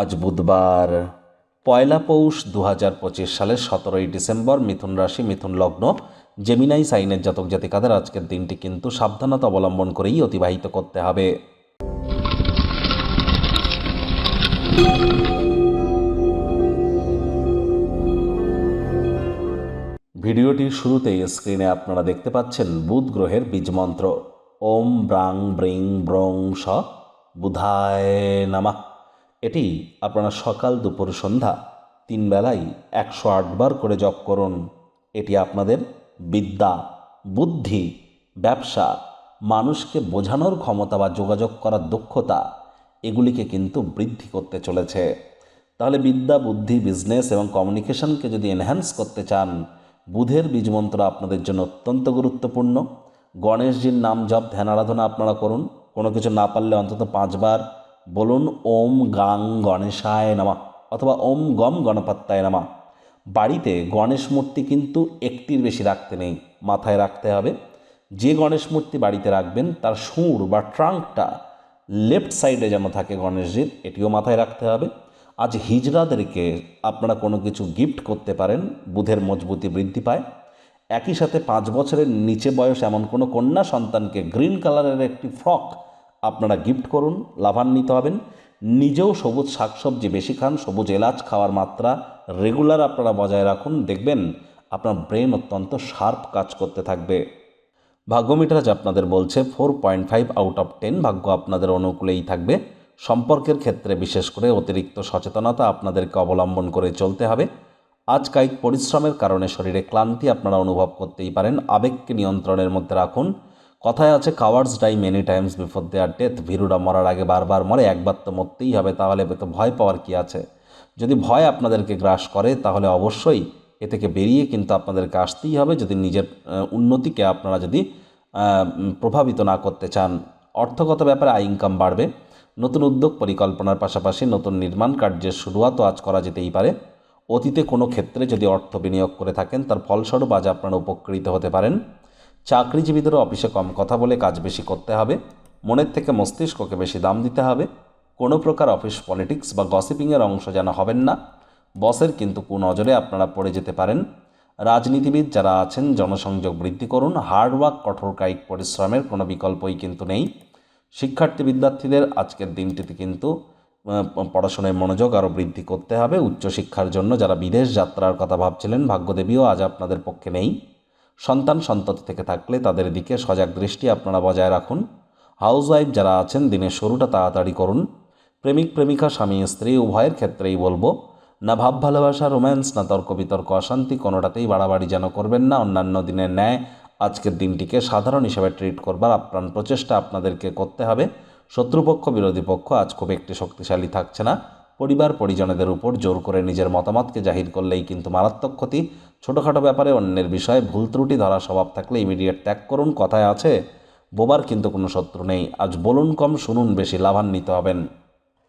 আজ বুধবার ১লা পৌষ ২০২৫ সালের ১৭ই ডিসেম্বর। মিথুন রাশি, মিথুন লগ্ন, জেমিনাই সাইনের জাতক জাতিকাদের আজকের দিনটি কিন্তু সাবধানতা অবলম্বন করেই অতিবাহিত করতে হবে। ভিডিওটির শুরুতেই স্ক্রিনে আপনারা দেখতে পাচ্ছেন বুধ গ্রহের বীজমন্ত্র ওম ব্রাং ব্রিং ব্রং স বুধায় নামা। এটি আপনারা সকাল দুপুর সন্ধ্যা 3 বেলায় 108 বার করে জপ করুন। এটি আপনাদের বিদ্যা, বুদ্ধি, ব্যবসা, মানুষকে বোঝানোর ক্ষমতা বা যোগাযোগ করার দক্ষতা এগুলিকে কিন্তু বৃদ্ধি করতে চলেছে। তাহলে বিদ্যা, বুদ্ধি, বিজনেস এবং কমিউনিকেশনকে যদি এনহ্যান্স করতে চান, বুধের বীজমন্ত্র আপনাদের জন্য অত্যন্ত গুরুত্বপূর্ণ। গণেশজির নাম জপ, ধ্যান আরাধনা আপনারা করুন। কোনো কিছু না পারলে অন্তত 5 বার বলুন ওম গাং গণেশায় নামা অথবা ওম গম গণপত্যায় নামা। বাড়িতে গণেশ মূর্তি কিন্তু একটির বেশি রাখতে নেই, মাথায় রাখতে হবে। যে গণেশ মূর্তি বাড়িতে রাখবেন তার সুর বা ট্রাঙ্কটা লেফট সাইডে যেন থাকে গণেশজির, এটিও মাথায় রাখতে হবে। আজ হিজড়াদেরকে আপনারা কোনো কিছু গিফট করতে পারেন, বুধের মজবুতি বৃদ্ধি পায়। একই সাথে 5 বছরের নিচে বয়স এমন কোনো কন্যা সন্তানকে গ্রিন কালারের একটি ফ্রক আপনারা গিফট করুন, লাভান্বিত হবেন। নিজেও সবুজ শাকসবজি বেশি খান, সবুজ এলাচ খাওয়ার মাত্রা রেগুলার আপনারা বজায় রাখুন, দেখবেন আপনার ব্রেন অত্যন্ত শার্প কাজ করতে থাকবে। ভাগ্যমিটার আজ আপনাদের বলছে 4.5 আউট অফ 10, ভাগ্য আপনাদের অনুকূলেই থাকবে। সম্পর্কের ক্ষেত্রে বিশেষ করে অতিরিক্ত সচেতনতা আপনাদেরকে অবলম্বন করে চলতে হবে। আজ কায়িক পরিশ্রমের কারণে শরীরে ক্লান্তি আপনারা অনুভব করতেই পারেন, আবেগকে নিয়ন্ত্রণের মধ্যে রাখুন। কথায় আছে cowards die many times before their death, ভীরুরা মরার আগে বারবার মরে, একবার তো মরতেই হবে, তাহলে তো ভয় পাওয়ার কি আছে। যদি ভয় আপনাদেরকে গ্রাস করে তাহলে অবশ্যই এ থেকে বেরিয়ে কিন্তু আপনাদেরকে আসতেই হবে, যদি নিজের উন্নতিকে আপনারা যদি প্রভাবিত না করতে চান। অর্থগত ব্যাপারে আয় ইনকাম বাড়বে। নতুন উদ্যোগ পরিকল্পনার পাশাপাশি নতুন নির্মাণ কার্যের শুরুয়াতও আজ করা যেতেই পারে। অতীতে কোনো ক্ষেত্রে যদি অর্থ বিনিয়োগ করে থাকেন তার ফলস্বরূপ আজ আপনারা উপকৃত হতে পারেন। চাকরিজীবীদেরও অফিসে কম কথা বলে কাজ বেশি করতে হবে, মনের থেকে মস্তিষ্ককে বেশি দাম দিতে হবে। কোনো প্রকার অফিস পলিটিক্স বা গসিপিংয়ের অংশ যেন হবেন না, বসের কিন্তু কুনজরে আপনারা পড়ে যেতে পারেন। রাজনীতিবিদ যারা আছেন জনসংযোগ বৃদ্ধি করুন, হার্ডওয়ার্ক, কঠোর কায়িক পরিশ্রমের কোনো বিকল্পই কিন্তু নেই। শিক্ষার্থী বিদ্যার্থীদের আজকের দিনটিতে কিন্তু পড়াশোনায় মনোযোগ আরও বৃদ্ধি করতে হবে। উচ্চশিক্ষার জন্য যারা বিদেশ যাত্রার কথা ভাবছিলেন, ভাগ্যদেবীও আজ আপনাদের পক্ষে নেই। সন্তান সন্ততি থেকে থাকলে তাদের দিকে সজাগ দৃষ্টি আপনারা বজায় রাখুন। হাউসওয়াইফ যারা আছেন দিনের শুরুটা তাড়াতাড়ি করুন। প্রেমিক প্রেমিকা, স্বামী স্ত্রী উভয়ের ক্ষেত্রেই বলবো, না ভাব ভালোবাসা, রোম্যান্স, না তর্ক বিতর্ক, অশান্তি, কোনোটাতেই বাড়াবাড়ি যেন করবেন না। অন্যান্য দিনের ন্যায় আজকের দিনটিকে সাধারণ হিসেবে ট্রিট করবার আপ্রাণ প্রচেষ্টা আপনাদেরকে করতে হবে। শত্রুপক্ষ, বিরোধী পক্ষ আজ খুব একটি শক্তিশালী থাকছে না। পরিবার পরিজনদের উপর জোর করে নিজের মতামতকে জাহির করলেই কিন্তু মারাত্মক ক্ষতি। ছোটোখাটো ব্যাপারে অন্যের বিষয়ে ভুল ত্রুটি ধরা স্বভাব থাকলে ইমিডিয়েট ত্যাগ করুন। কথায় আছে বোবার কিন্তু কোনো শত্রু নেই। আজ বলুন কম, শুনুন বেশি, লাভান্বিত হবেন।